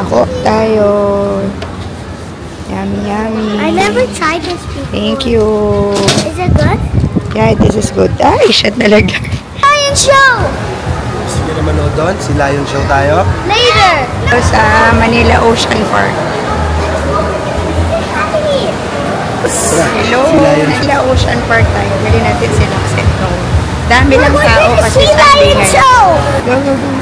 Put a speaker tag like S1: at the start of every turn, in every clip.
S1: Dako tayo. Yummy, yummy.
S2: I never tried this before.
S1: Thank you.
S2: Is it good?
S1: Yeah, this is good. Ay, shit nalaglag.
S2: Lion show!
S3: Gusto nyo na manood doon? Si Lion Show tayo?
S2: Later!
S1: Sa Manila Ocean Park. Hello, Manila Ocean Park tayo. Dali natin si Noxet. Dami lang tao kasi Sunday ngayon. Go, go, go.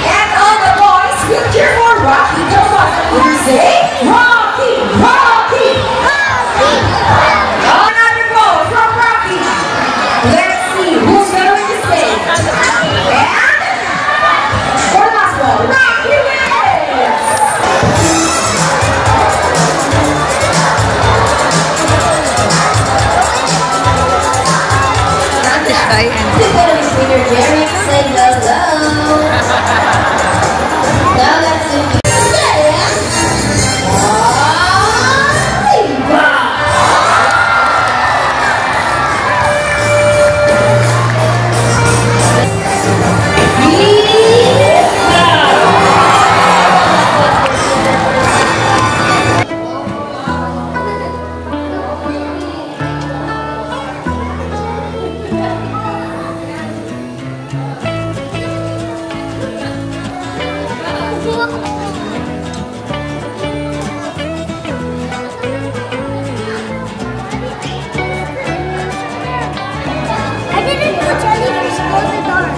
S4: And all the boys will cheer for Rocky Thomas. We say Rocky, Rocky, Rocky. Another goal from Rocky. Let's see who's going to stay. And for last ball, Rocky wins.
S1: Satisfy and
S4: Jerry, say hello. Now let's do
S2: I didn't know jellyfish glow in the dark.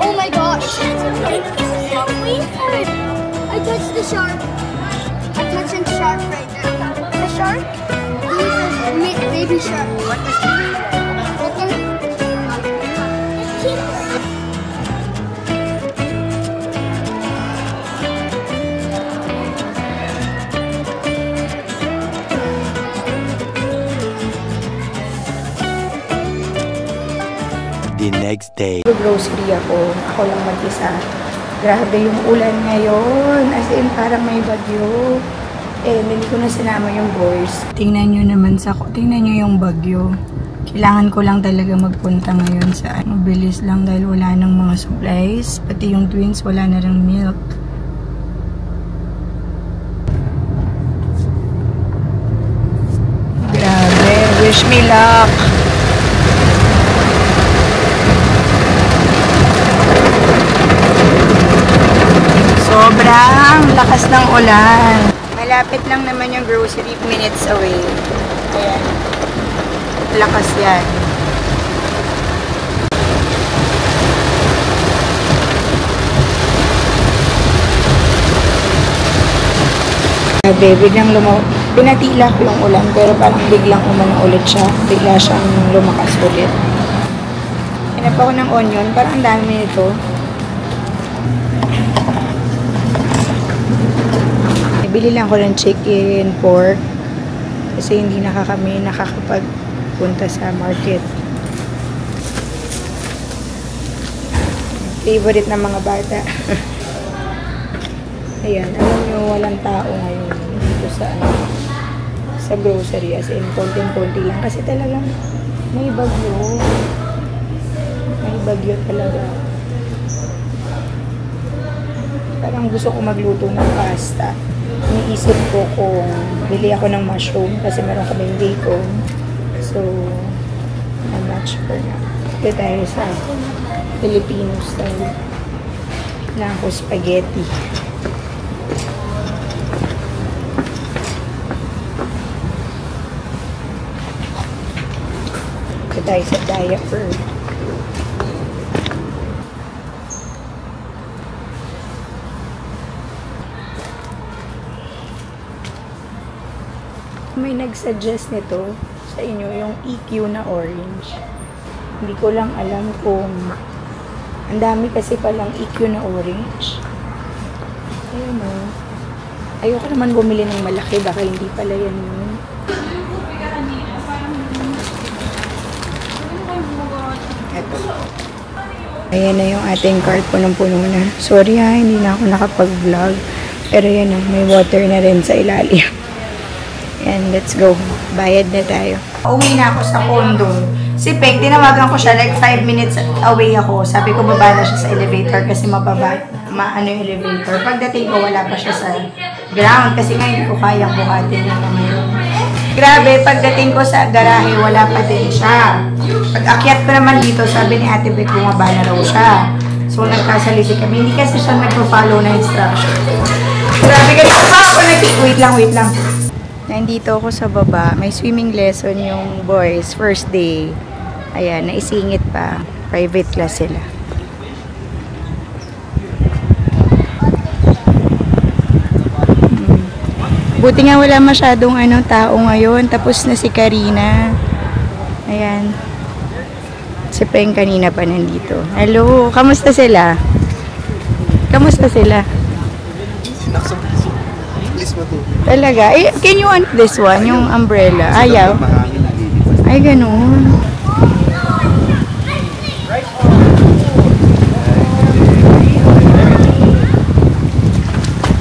S2: Oh my gosh. So weird. I touched the shark. I'm touching shark right now. The shark? This is baby shark. What is
S3: The next day.
S1: Grocery ako. Ako lang mag-isa. Grabe yung ulan ngayon. As in, parang may bagyo. Eh, hindi ko na sinama yung boys. Tingnan nyo naman tingnan nyo yung bagyo. Kailangan ko lang talaga magpunta ngayon sa mabilis lang dahil wala nang mga supplies. Pati yung twins, wala na ring milk. Grabe. Wish me luck. Sobrang lakas ng ulan. Malapit lang naman yung grocery, minutes away. Ayan. Lakas yan. Biglang pinatila ko yung ulan pero parang biglang umano ulit siya. Bigla siyang lumakas ulit. Hinap ako ng onion, parang ang dami nito. Bili lang ko ng chicken, pork. Kasi hindi kami nakakapagpunta sa market. Favorite ng mga bata. Ayan, alam nyo, walang tao ngayon dito sa grocery. As in, konting-konti lang. Kasi talagang may bagyo. May bagyo talaga. Parang gusto ko magluto ng pasta. Iniisip ko kung bili ako ng mushroom kasi meron kaming bacon. So, I'm not sure na. Ito tayo sa Filipino style. Kailangan ko spaghetti. Ito tayo sa diaper. May nag-suggest nito sa inyo, yung EQ na orange. Hindi ko lang alam kung ang dami kasi palang EQ na orange. Ayan o. Ayoko naman bumili ng malaki, baka hindi pala yan yun. Eto. Ayan na yung ating cart, punong-puno na. Sorry ha, hindi na ako nakapag-vlog. Pero yan o, may water na rin sa ilalim. And let's go. Bayad na tayo. Uwi na ako sa condo. Si Peg, tinawagan ko siya like 5 minutes away ako. Sabi ko baba na siya sa elevator kasi mababa. Maano yung elevator. Pagdating ko, wala pa siya sa ground kasi nga hindi ko kayang buhatin yung mga yun. Grabe, pagdating ko sa garahe, wala pa din siya. Pag-akyat ko naman dito, sabi ni Ate Peg, bumaba na raw siya. So, nagkasalisi kami. Hindi kasi siya nagpo-follow na instruction. Grabe ka na. Wait lang. Nandito ako sa baba. May swimming lesson yung boys. First day. Ayan, naisingit pa. Private class sila. Buti nga wala masyadong tao ngayon. Tapos na si Karina. Ayan. Si Peng kanina pa nandito. Hello, kamusta sila? Talaga? Eh, can you want this one? Yung umbrella? Ayaw? Ay, ganun.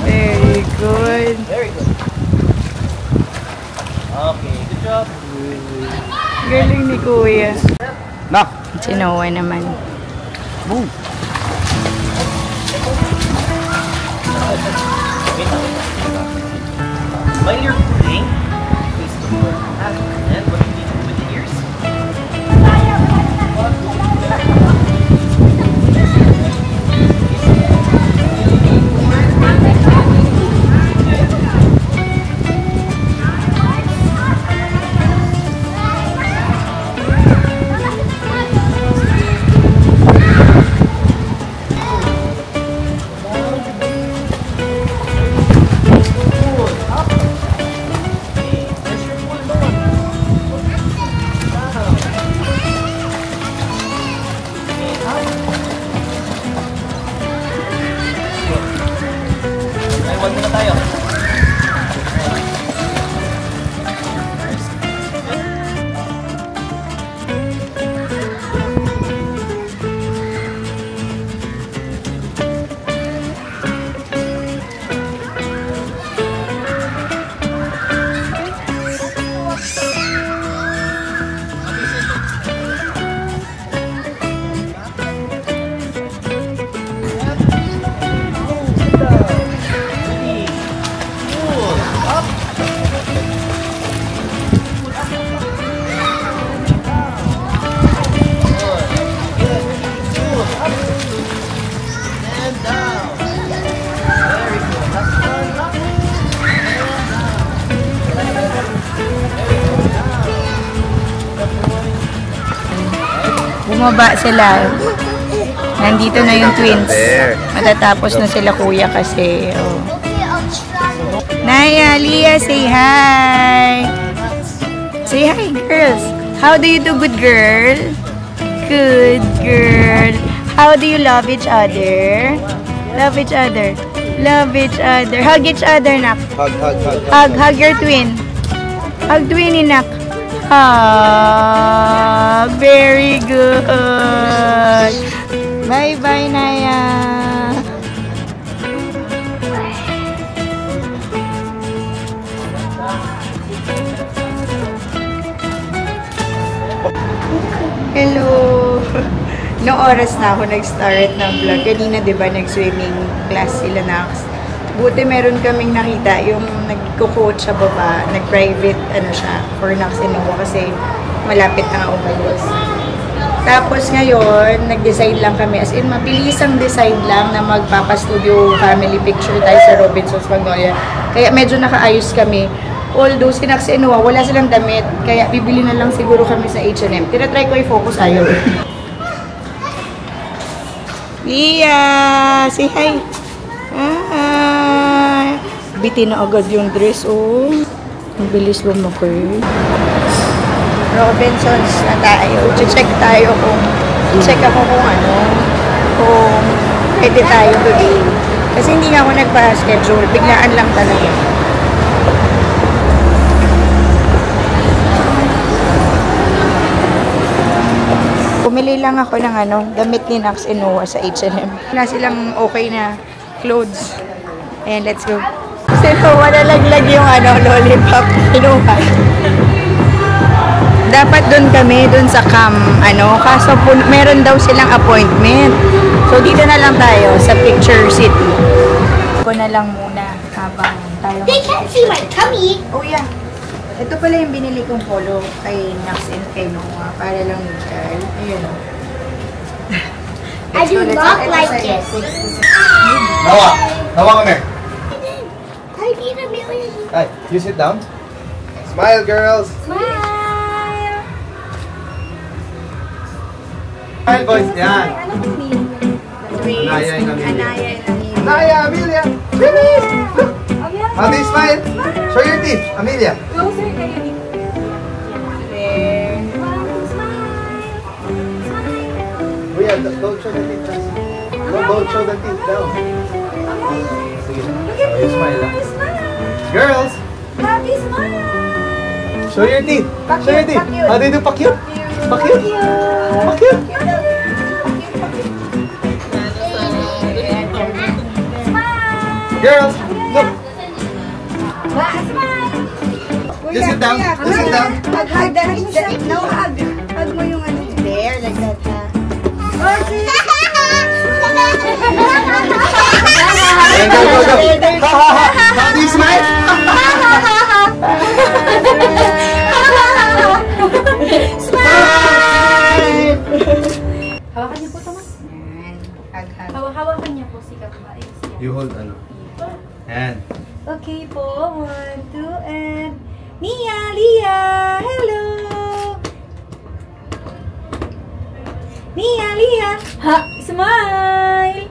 S1: Very good.
S3: Okay, good job.
S1: Galing ni Kuya.
S3: Nak!
S1: Si Noah naman.
S3: Move!
S5: While you're cooling, face the floor. And what you do with the ears?
S1: Bumaba sila. Nandito na yung twins. Matatapos na sila kuya kasi. Oh. Naya, Leah, say hi. Say hi, girls. How do you do, good girl? Good girl. How do you love each other? Love each other. Love each other. Hug each other, nak. Hug your twin. Hug twin, nak. Very good. Bye-bye, Naya. Hello. Noong oras na ako nag-start ng vlog. Kanina, di ba, nag-swimming class sila na. Buti meron kaming nakita yung nagko-coach sa baba, nag-private siya for Nax and Noah kasi malapit na umalis. Tapos ngayon, nag-decide lang kami, as in mabilisang decide lang na magpapastudio family picture tayo sa Robinsons Magnolia. Kaya medyo nakaayos kami. Although si Nax and Noah, wala silang damit, kaya bibili na lang siguro kami sa H&M. Tinatry ko i-focus, ayaw. Leah! Say hi! Bitin na agad yung dress, oh. Ang bilis bumukoy. Robinsons na tayo. Check tayo kung kung pwede tayo today. Kasi hindi nga ako nagpa-schedule. Biglaan lang talaga. Pumili lang ako ng damit ni Nax and Noah sa H&M. Wala silang okay na clothes. And let's go. Kasi Noah nalaglag yung lollipop. Inuha. Dapat doon kami, doon sa kaso meron daw silang appointment. So, dito na lang tayo sa Picture City. Ko na lang muna habang tayo.
S2: They can't see my tummy.
S1: Oh, yeah. Ito pala yung binili kong polo kay Nax and kay Noah. Para lang neutral. Ayun o.
S2: I do not like it.
S3: Noah! Noah, come here.
S2: I need a million.
S3: Hi, you sit down. Smile, girls.
S2: Smile.
S3: Smile, boys. Yan.
S1: Twins.
S3: Anaya and Amelia.
S1: Anaya and Amelia.
S3: Naya, Amelia. Babies! Look. How do you smile? Show your teeth, Amelia.
S2: Closer kayo dito.
S1: There.
S3: Oh yeah, don't show the teeth. Don't show the teeth down. Sige. Oh, you smile, ah. Girls!
S2: Happy smile.
S3: Show your teeth. Show your teeth. How do you do pa-cute? Pa-cute? Pa-cute? Girls, look. Just sit down. Just sit down.
S1: Hug that. No, hug. Hug mo yung there, like that, ha?
S3: Go, go, go. Ha, ha, ha. How do you smile? Smile!
S2: Hawakan niyo po, Thomas.
S1: Hug.
S2: Hawakan niyo po si Kapwa.
S3: You hold and
S2: Okay po. 1, 2, and Nia, Lia, hello. Nia, Lia, ha, smile.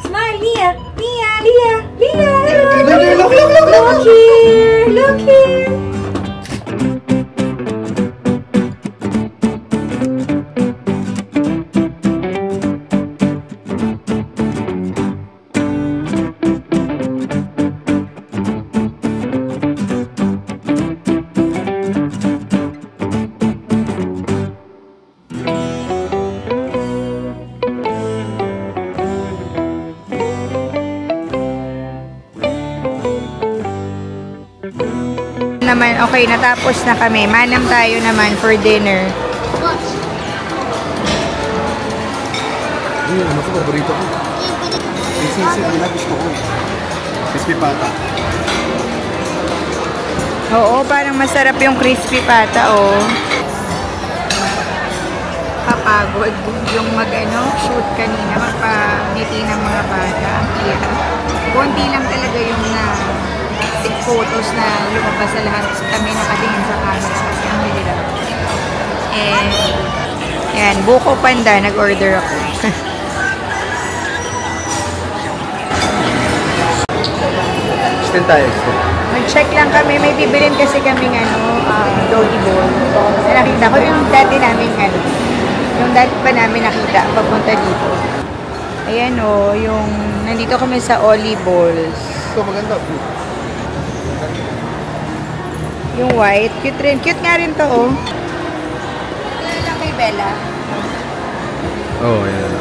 S2: Smile, Nia, Nia, Lia, Lia, hello.
S3: Look.
S2: Look here, look here.
S1: Naman, okay, natapos na kami. Manam tayo naman for dinner.
S3: ano ko, paborito ko. Sisig nila gusto ko. Crispy pata.
S1: Oo, parang masarap yung crispy pata, oh. Kapagod yung shoot kanina, magpangiti ng mga bata. Ang hirap. Konti lang talaga yung photos na lumabas sa lahat kami nakatingin sa camera kasi ang hirap. And, yan, buko panda, nag-order ako.
S3: Extend tayo.
S1: Mag-check lang kami, may bibilin kasi kaming doggy bowl. Nakita ko yung dati namin yung dati pa namin nakita papunta dito. Ayan yung nandito kami sa Oli Balls.
S3: Ito maganda.
S1: Yung white, cute rin. Cute nga rin to, oh. Ito lang kay Bella.
S3: Oh, yeah.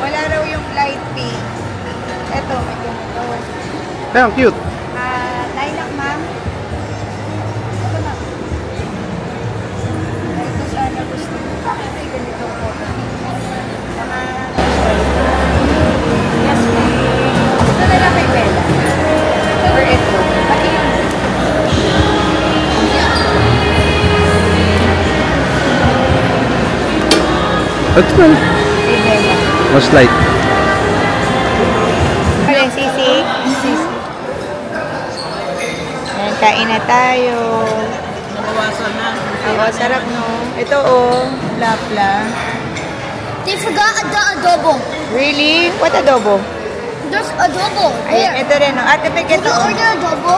S1: Wala raw yung light pink. Ito, may ganito.
S3: Kaya, cute.
S1: Lilac, ma'am. Ito na. Ito sana gusto mo. Bakit may ganito ko? Yes, ma'am. Ito na lang kay Bella. Or ito. Pati yun.
S3: Ito na.
S1: Kay Bella.
S3: Mas light.
S1: Kaya, Sisi. Sisi. Ayan, kain na tayo.
S5: Bawasan na.
S1: Oo, sarap no. Ito oh, lapla.
S2: They forgot the adobo.
S1: Really? What adobo?
S2: There's adobo.
S1: Ayan,
S2: There.
S1: ito rin oh. Ate Peg,
S2: Can
S1: ito
S2: you
S1: oh.
S2: order adobo?